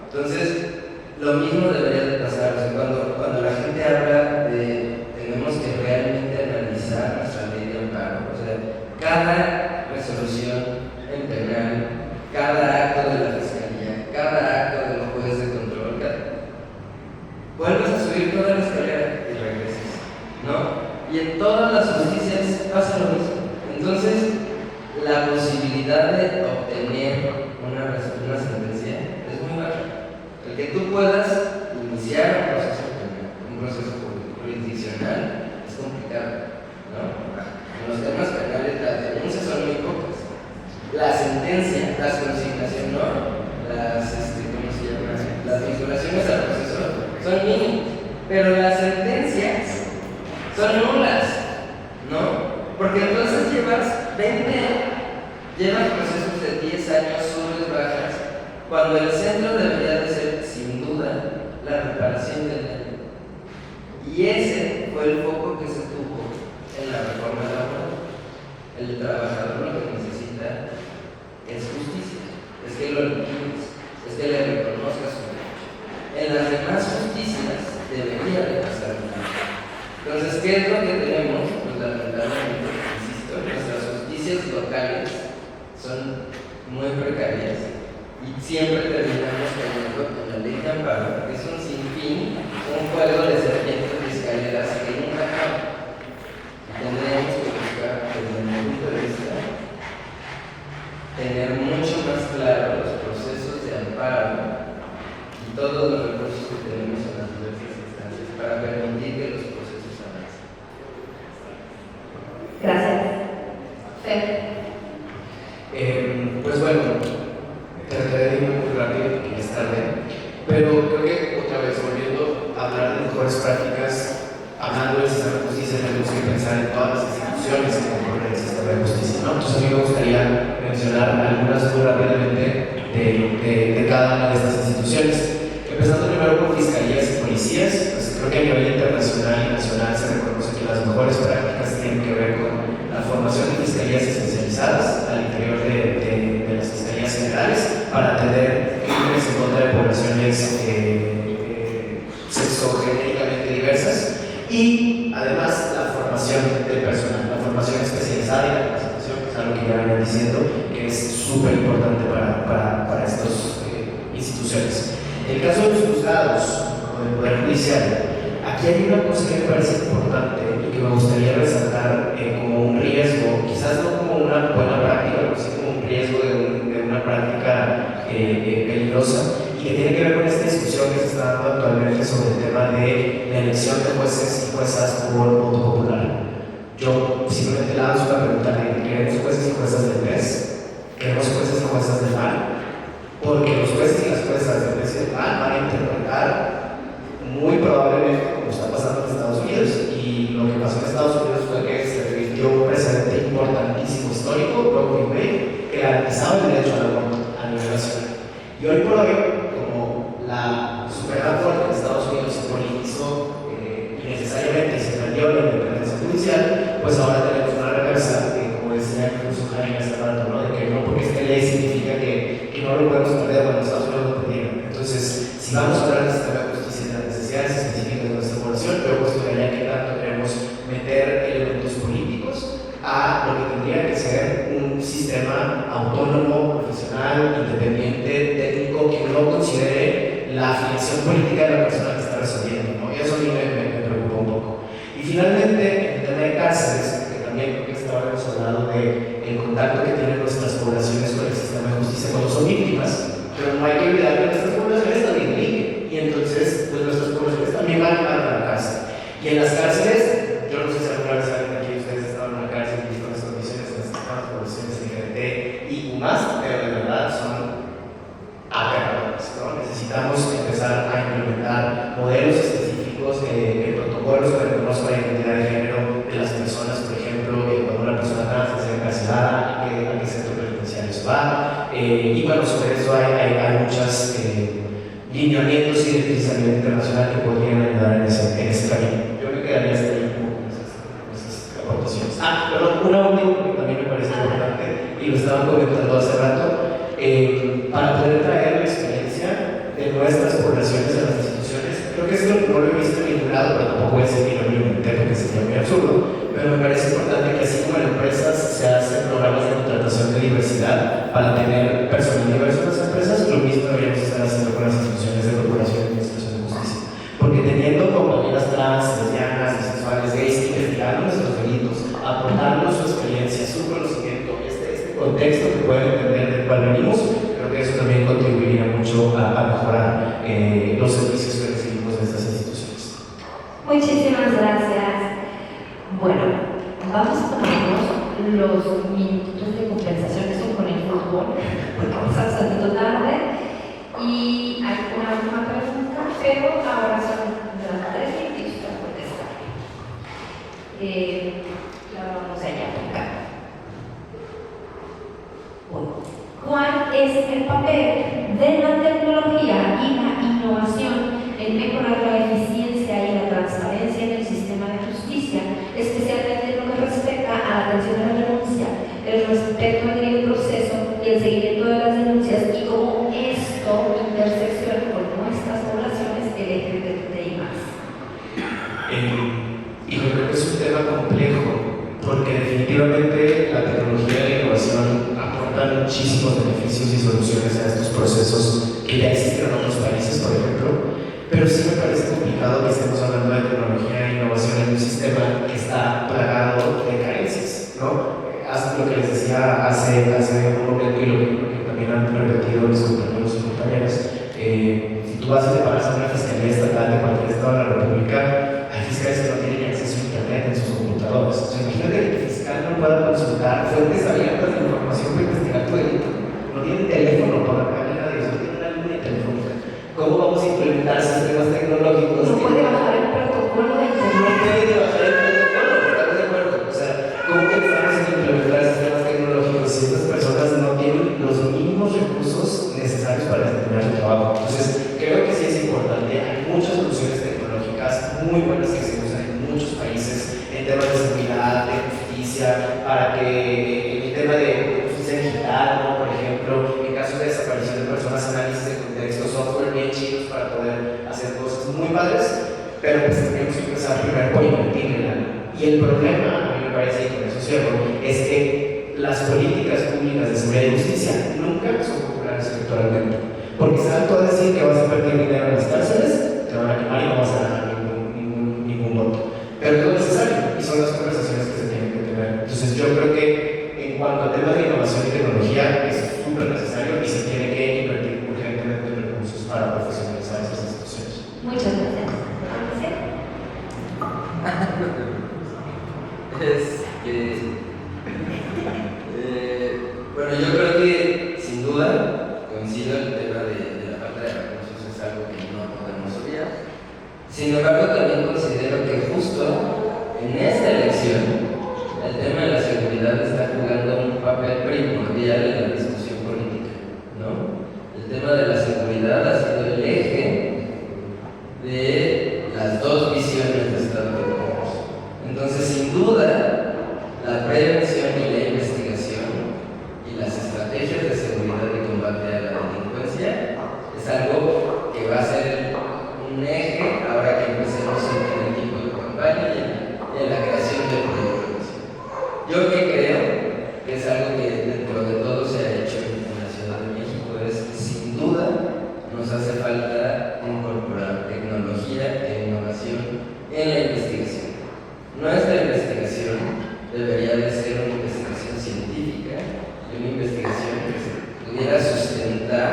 Entonces, lo mismo debería de pasar, o sea, cuando la gente habla de tenemos que realmente analizar nuestra ley de amparo, o sea, cada resolución en penal, cada acto de la fiscalía, cada acto de los jueces de control, vuelves a subir toda la escalera y regresas, ¿no? Y en todas las justicias pasa lo mismo. Entonces, la posibilidad de obtener una sentencia es muy baja. El que tú puedas iniciar un proceso jurisdiccional es complicado, ¿no? En los temas penales las denuncias son muy pocas. La sentencia, las consignaciones, ¿no? ¿cómo se llama? Las vinculaciones al proceso son mínimas, pero las sentencias son nulas, ¿no? Porque entonces llevas procesos de 10 años, subes, bajas, cuando el centro debería de ser, sin duda, la reparación del daño. Y ese fue el foco que se tuvo en la reforma laboral. El trabajador lo que necesita es justicia, es que lo liquides, es que le reconozcas su derecho. En las demás justicias debería de pasar lo mismo. Entonces, ¿qué es lo que tenemos? Pues lamentablemente, insisto, nuestras justicias locales son muy precarias y siempre terminamos cayendo en la ley de amparo, que es un sinfín, un juego de serpientes y escaleras que nunca acaba. Tendríamos que buscar, desde mi punto de vista, tener mucho más claro los procesos de amparo estados o del Poder Judicial, aquí hay una cosa que me parece importante y que me gustaría resaltar como un riesgo, quizás no como una buena práctica, pero sí como un riesgo de una práctica peligrosa, y que tiene que ver con esta discusión que se está dando actualmente sobre el tema de la elección de jueces y juezas por voto popular. Yo simplemente lanzo una pregunta de: ¿queremos jueces y juezas del PES? ¿Queremos jueces y juezas del MAL? Porque los jueces y las juezas del PES y del MAL van a interpretar muy probablemente como está pasando en Estados Unidos, y lo que pasó en Estados Unidos fue que se revirtió un precedente importantísimo histórico, Roe v. Wade, que garantizaba el derecho al aborto a nivel nacional. Y hoy por hoy, como la Suprema Corte de Estados Unidos se politizó innecesariamente y se perdió la independencia judicial, pues ahora tenemos una reversa, como decía incluso Jaime hace rato, ¿no? De que no porque esta ley significa que no lo podemos perder cuando Estados Unidos lo perdieron. Entonces, si vamos a hablar del sistema de justicia y de las necesidades específicas de nuestra población, yo cuestionaría que tanto queremos meter elementos políticos a lo que tendría que ser un sistema autónomo, profesional, independiente, técnico, que no considere la afiliación política de la persona que está resolviendo, ¿no? Y eso a mí me preocupa un poco. Y finalmente, el tema de cárceles, que también creo que ahora hemos hablado del contacto que tienen nuestras poblaciones con el sistema de justicia cuando son víctimas, pero no hay que olvidar que nuestras poblaciones también delinquen, y entonces pues nuestras poblaciones también van a la cárcel. Y en las cárceles, yo no sé si alguna vez alguien aquí de ustedes ha estado en una cárcel y visto las condiciones en las que están las poblaciones LGBT y más, pero de verdad son aterradoras, ¿no? Necesitamos empezar a implementar modelos específicos de protocolos que reconozcan la identidad de género de las personas, por ejemplo, cuando una persona trans es encarcelada, a qué centro penitenciario se va, y bueno, sobre eso hay muchas lineamientos y directrices a nivel internacional que podrían ayudar en ese camino. Yo me quedaría hasta ahí con esas aportaciones. Perdón, una última que también me parece importante, y lo estaban comentando hace rato, para poder traer la experiencia de nuestras poblaciones a las instituciones. Creo que esto no lo he visto en ningún lado, pero tampoco voy a decir que no lo inventé porque sería muy absurdo, pero me parece importante que así como en empresas se hacen programas de contratación de diversidad para tener personal diverso en las empresas, lo mismo deberíamos estar haciendo con las instituciones de procuración y administración de justicia. Porque teniendo compañeras trans, lesbianas, bisexuales, gays, investigando nuestros delitos, aportando su experiencia, su conocimiento, este contexto que pueden entender del cual venimos, creo que eso también contribuiría mucho a mejorar los servicios que recibimos de estas instituciones. Muchísimas gracias. Bueno, vamos a tomarnos los minutos de compensación que son con el fútbol, porque vamos a salir tarde. Y hay una última pregunta, pero ahora son las 3 minutos para contestar. La vamos allá. Bueno, ¿cuál es el papel de la tecnología y la innovación en mejorar la eficiencia y la transparencia en el sistema de justicia, especialmente en lo que respecta a la atención a la denuncia, el respeto al debido proceso y el seguimiento de las denuncias, y cómo esto intersecciona con nuestras poblaciones LGBTI+? Yo creo que es un tema complejo, porque definitivamente la tecnología y la innovación aportan muchísimos beneficios y soluciones a estos procesos que ya existen en otros países, por ejemplo, pero sí me parece complicado que estemos hablando de tecnología e innovación en un sistema que está plagado de carencias, ¿no? Hasta lo que les decía hace un momento, y lo que también han repetido mis compañeros y compañeras, si tú vas y te paras a una fiscalía estatal de cualquier estado de la República, hay fiscales que no tienen acceso a internet en sus computadores. O sea, imagínate que el fiscal no pueda consultar fuentes abiertas de información para investigar tu delito. No tiene teléfono para pagarle a nadie, no tiene una línea telefónica. ¿Cómo vamos a implementar sistemas tecnológicos? No puede bajar el protocolo de internet. No puede bajar el protocolo, ¿estás de acuerdo? O sea, ¿cómo que estamos a implementar sistemas tecnológicos si estas personas no tienen los mínimos recursos necesarios para desempeñar su trabajo? Entonces, creo que sí es importante. Hay muchas soluciones tecnológicas muy buenas que se usan en muchos países en temas de seguridad, de justicia, para que el tema de justicia digital, ¿no? Por ejemplo, en caso de desaparición de personas, análisis de contexto, software bien chidos para poder hacer cosas muy padres, pero pues tenemos que empezar primero por invertirle la. Y el problema, a mí me parece, y con eso cierro, es que las políticas públicas de seguridad y justicia nunca son populares electoralmente. Porque salto a decir que vas a invertir dinero en las cárceles, duda, coincido el tema de la falta de recursos es algo que no podemos obviar. Sin embargo, también considero que justo en esta elección el tema de la seguridad está jugando un papel primordial en la discusión política, ¿no? El tema de la seguridad ha sido el eje de las dos visiones de Estado que tenemos. Entonces, sin duda, la prevención y la investigación y las estrategias de seguridad y combate a la delincuencia es algo que va a ser un eje ahora que empecemos en el tipo de campaña y en la creación del proyecto. Yo que creo que es algo que dentro de todo se ha hecho en la Ciudad de México es, sin duda, nos hace falta incorporar tecnología e innovación en la investigación. Nuestra investigación debería de ser una investigación científica y una investigación que se pudiera sustentar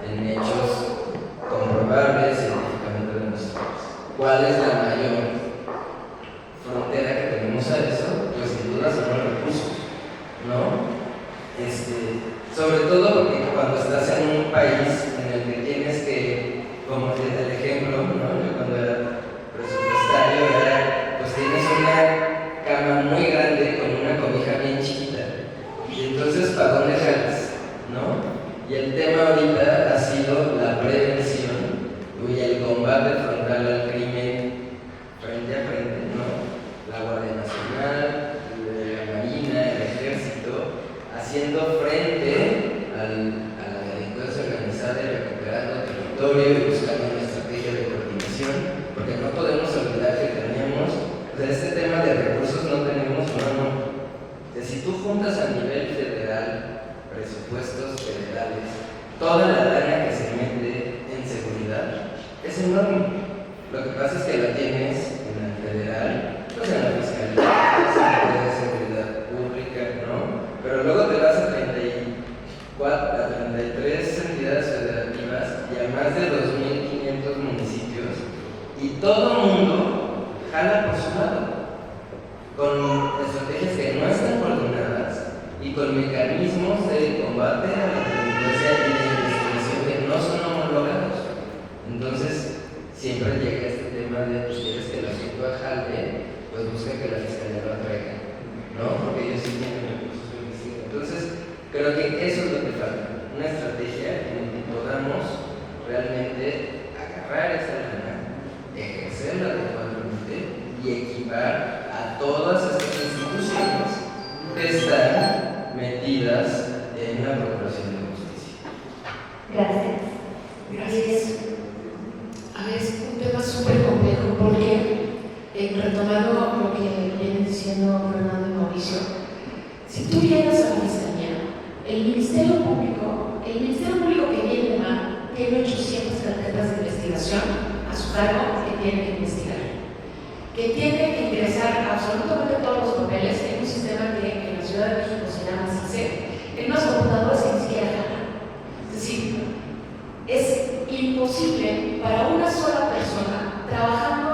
en hechos comprobables, científicamente demostrables. ¿Cuál es la mayor frontera que tenemos a eso? Pues sin duda son los recursos, ¿no? Sobre todo porque cuando estás en un país en el que tienes que, como el ejemplo, ¿no? Yo cuando era presupuestario pues tienes una cama muy grande con una cobija bien chiquita y entonces ¿para dónde jalas? ¿No? Y el tema ahorita ha sido la prevención y el combate frontal al crimen frente a frente, ¿no? La Guardia Nacional, la Marina, el Ejército, haciendo frente a la delincuencia organizada y recuperando territorio y buscando una estrategia de coordinación, porque no podemos olvidar que tenemos, este tema de recursos no tenemos mano. Si tú juntas a nivel federal, presupuestos federales, toda la lana que se mete en seguridad es enorme. Lo que pasa es que la tienes en el federal, pues en la fiscalía, en la Secretaría de Seguridad Pública, ¿no? Pero luego te vas a 33 entidades federativas y a más de 2.500 municipios y todo el mundo jala por su lado, con estrategias que no están coordinadas y con mecanismos de combate a la delincuencia y de investigación que no son homologados. Entonces, siempre llega este tema de, pues quieres que la gente jale, pues busca que la fiscalía lo traiga, ¿no? Porque ellos sí tienen recursos de investigación. Entonces, creo que eso es lo que falta, una estrategia en la que podamos realmente agarrar esa lana, ejercerla adecuadamente y equipar a todas estas instituciones que están metidas en la Procuración de Justicia. Gracias. Gracias. A ver, es un tema súper complejo porque, retomando lo que vienen diciendo Fernando y Mauricio, si tú llegas a la fiscalía, el Ministerio Público que viene de mal tiene 800 carpetas de investigación a su cargo que tiene que investigar, que tiene que ingresar absolutamente todos los papeles en un sistema que en la Ciudad de México se llama CICE, en unas computadoras que ni siquiera jalan. Es decir, es imposible para una sola persona trabajando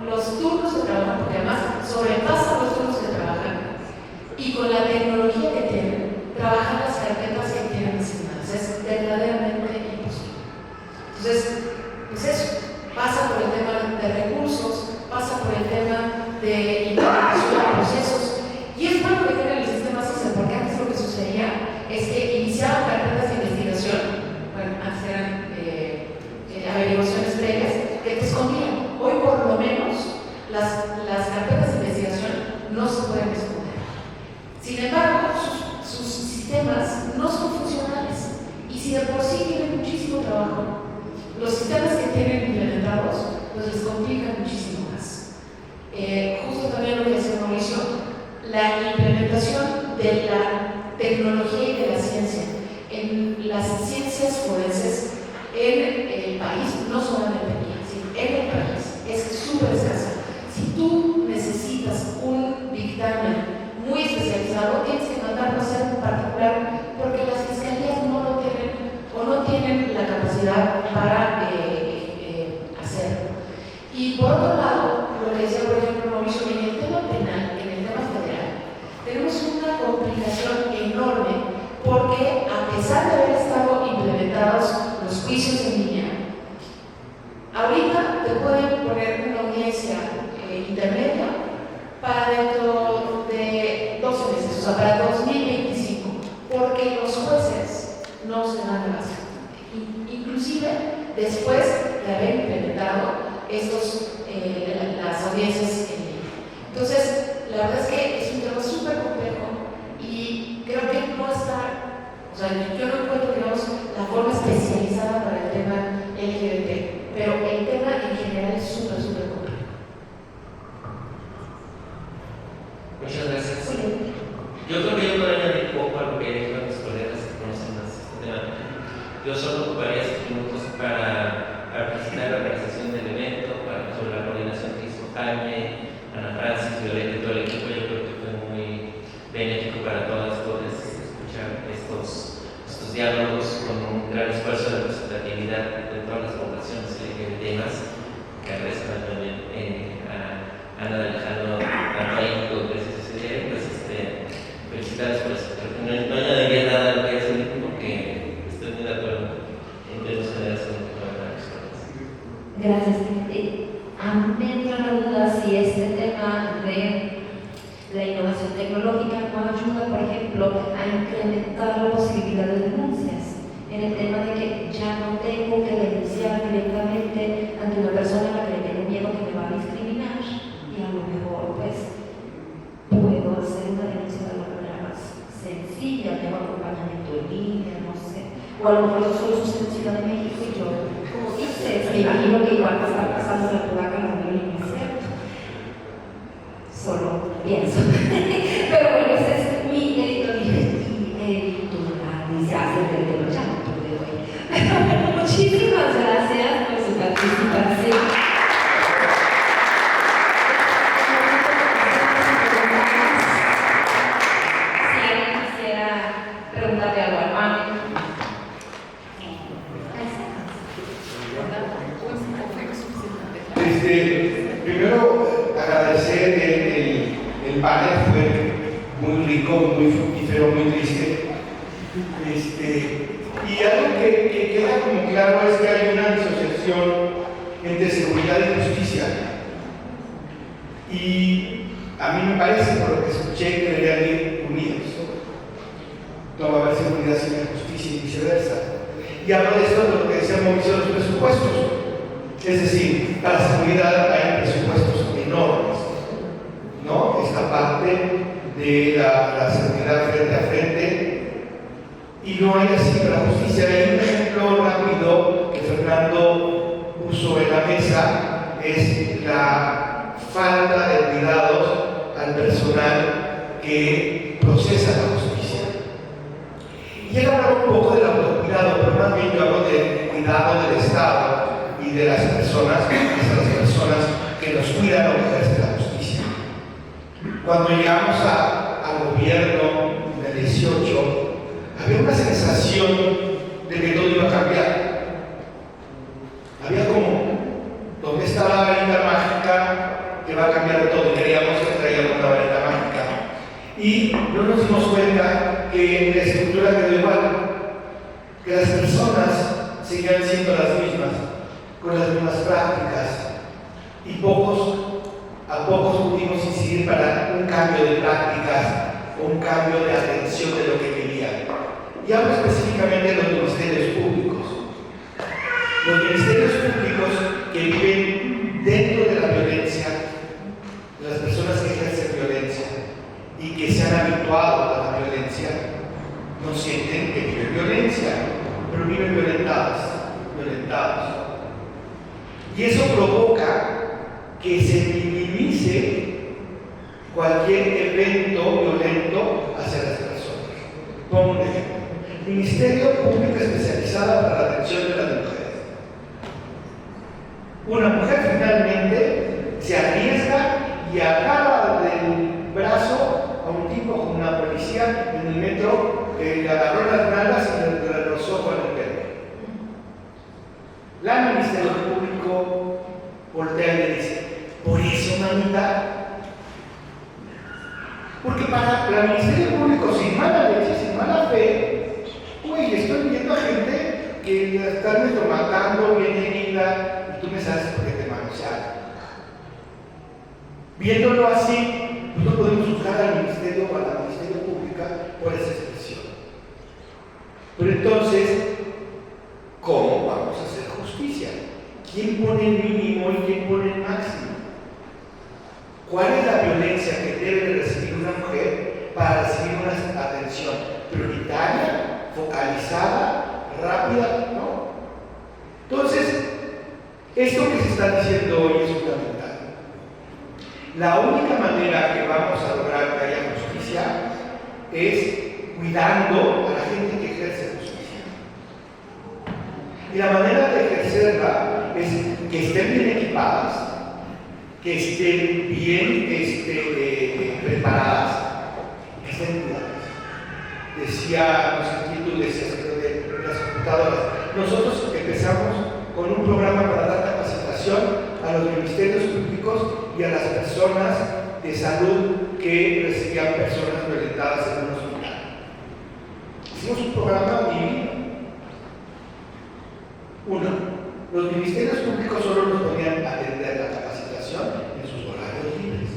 los turnos que trabajan, porque además sobrepasan los turnos que trabajan, y con la tecnología que tienen, trabajan las carpetas que tienen asignadas. Es verdaderamente imposible. Entonces, pues eso, pasa por el tema de recursos, pasa por el tema de implementación de procesos, y es bueno que tengan el sistema CICE, porque antes lo que sucedía es que iniciaban carpetas de investigación, bueno, antes eran averiguaciones previas, que te escondían. Hoy por lo menos las carpetas de investigación no se pueden esconder. Sin embargo, sus sistemas no son funcionales, y si de por sí tienen muchísimo trabajo, los sistemas que tienen implementados pues les complican muchísimo más. Justo también lo que decía Mauricio, la implementación de la tecnología y de la ciencia en las ciencias forenses en el país, no solamente aquí, sino en el país, es súper escasa. Si tú necesitas un dictamen muy especializado, tienes que mandarlo a hacer en particular, porque las fiscalías no lo tienen o no tienen la capacidad para hacerlo. Y por otro lado, lo que decía por ejemplo Mauricio, en el tema penal, en el tema federal, tenemos una complicación enorme, porque a pesar de haber estado implementados los juicios en línea, ahorita te pueden poner una audiencia intermedia para dentro de 12 meses, o sea, para 2025, porque los jueces no se dan abasto. Inclusive después de haber implementado las audiencias en línea. Entonces, la verdad es que es un tema súper complejo y creo que no está, o sea, yo no encuentro, digamos, la forma especializada para el tema LGBT, pero el tema en general es súper complejo. Muchas gracias. Yo creo que yo puedo añadir un poco a lo que dijeron mis colegas que conocen más este tema. Yo solo ocuparía 5 minutos para presentar la organización del evento, sobre la coordinación que hizo Jaime, Ana Francis, Violeta y todo el equipo. Yo creo que fue muy benéfico para todas escuchar estos diálogos con un gran esfuerzo de representatividad de todas las poblaciones LGBT más, que agradezco también a Ana de Alejandro, tanto a México, gracias a ese día. Pues felicidades por eso. Creo que no añadiría nada a lo que es el equipo, porque estoy muy de acuerdo en términos generales con lo que hablan las personas. Gracias. A mí me entra la duda si este tema de la innovación tecnológica no ayuda, por ejemplo, a incrementar la posibilidad de denuncias, en el tema de que ya no tengo que denunciar directamente ante una persona a la que le tengo miedo que me va a discriminar, y a lo mejor pues puedo hacer una denuncia de una manera más sencilla, tengo acompañamiento en línea, no sé, o a lo mejor eso solo sucede en Ciudad de México y yo, como dices, me imagino que igual está pasando la placa en la línea, ¿cierto? Solo pienso. Pero bueno, ese es mi editorialización del tema, ya no puedo hoy. Muchísimas gracias por su participación. Si alguien quisiera preguntarle algo al panel. Primero, agradecer el panel, fue muy rico, muy fructífero, muy triste. Y algo que queda como claro es que hay una disociación entre seguridad y justicia. Y a mí me parece, por lo que escuché, que deberían ir unidos. No va a haber seguridad sin la justicia y viceversa. Y hablo de esto de lo que decía Mauricio de los presupuestos. Es decir, para la seguridad hay presupuestos enormes, ¿no? Esta parte de la seguridad frente a frente, y no hay así para la justicia. Hay un ejemplo rápido que Fernando puso en la mesa, es la falta de cuidados al personal que procesa la justicia. Y él hablaba un poco del autocuidado, pero más bien yo hablo del cuidado del Estado y de las personas, que nos cuidan o que ejercen la justicia. Cuando llegamos al gobierno del 18, había una sensación de que todo iba a cambiar. Había como, ¿dónde está la varita mágica que va a cambiar todo? Queríamos que traíamos la varita mágica. Y no nos dimos cuenta que la estructura quedó igual, que las personas seguían siendo las mismas, con las mismas prácticas, y a pocos pudimos incidir para un cambio de prácticas o un cambio de atención de lo que querían. Y hablo específicamente de los ministerios públicos. Los ministerios públicos que viven dentro de la violencia, las personas que ejercen violencia y que se han habituado a la violencia, no sienten que viven violencia, pero viven violentados. Y eso provoca que se minimice cualquier evento violento hacia las personas. Pongo un ejemplo. Ministerio Público especializado para la atención de las mujeres. Una mujer finalmente se arriesga y agarra del brazo a un tipo con una policía en el metro que le agarró las nalgas y le rozó con el pelo. La Ministerio Público voltea y le dice: por eso, manita, porque para el Ministerio Público, sin mala leche, sin mala fe, güey, estoy viendo a gente que la están matando, viene herida, y tú me sabes por qué te manosearon. Viéndolo así, pues no podemos juzgar al Ministerio o a la Ministerio Pública por esa expresión. Pero entonces, ¿cómo vamos a hacer justicia? ¿Quién pone el mínimo y quién pone el máximo? ¿Cuál es la violencia que debe de recibir una mujer para recibir una atención prioritaria, focalizada, rápida? ¿No? Entonces, esto que se está diciendo hoy es fundamental. La única manera que vamos a lograr que haya justicia es cuidando a la gente que ejerce justicia. Y la manera de ejercerla es que estén bien equipadas, que estén bien preparadas, que estén cuidadas. Decía, no sé quién tú decías, de las computadoras. Nosotros empezamos con un programa para dar capacitación a los ministerios públicos y a las personas de salud que recibían personas violentadas en un hospital. Hicimos un programa divino. Uno, los ministerios públicos solo nos podían atender la capacitación en sus horarios libres,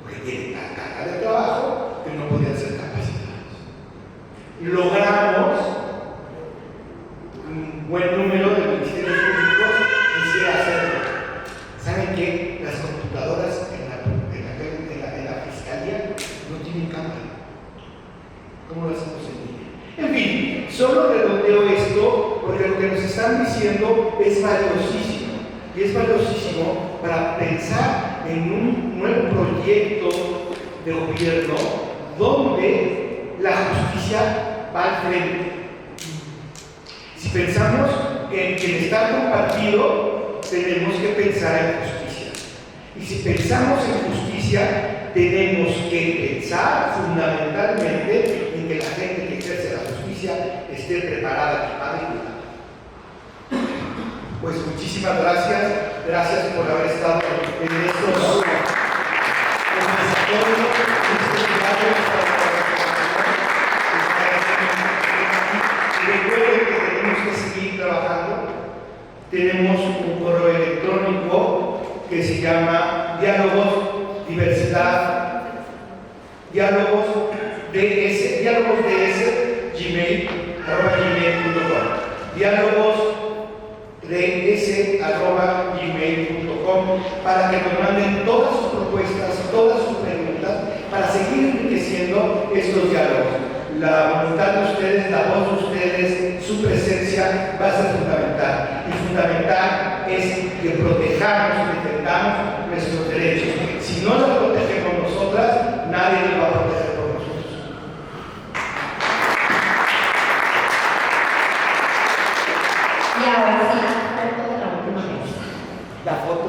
porque tienen la carga de trabajo que no podían ser capacitados. Y logramos un buen número de ministerios públicos que quisiera hacerlo. ¿Saben qué? Las computadoras en la fiscalía no tienen cámara. ¿Cómo lo hacemos en línea? En fin, solo redondeo esto porque lo que nos están diciendo es valiosísimo. Y es valiosísimo para pensar en un nuevo proyecto de gobierno donde la justicia va al frente. Si pensamos en bienestar compartido, tenemos que pensar en justicia. Y si pensamos en justicia, tenemos que pensar fundamentalmente en que la gente que ejerce la justicia esté preparada, equipada y cuidada. Pues muchísimas gracias. Gracias por haber estado en estos conversatorios. Recuerden que tenemos que seguir trabajando. Tenemos un correo electrónico que se llama diálogos, diversidad, diálogos ds, gmail.com, diálogos ds@gmail.com, para que nos manden todas sus propuestas, todas sus preguntas, para seguir enriqueciendo estos diálogos. La voluntad de ustedes, la voz de ustedes, su presencia va a ser fundamental. Y fundamental es que protejamos, defendamos nuestros derechos. Si no los protegemos nosotras, nadie los va a proteger por nosotros. Y ahora sí, la foto de la última vez. La foto.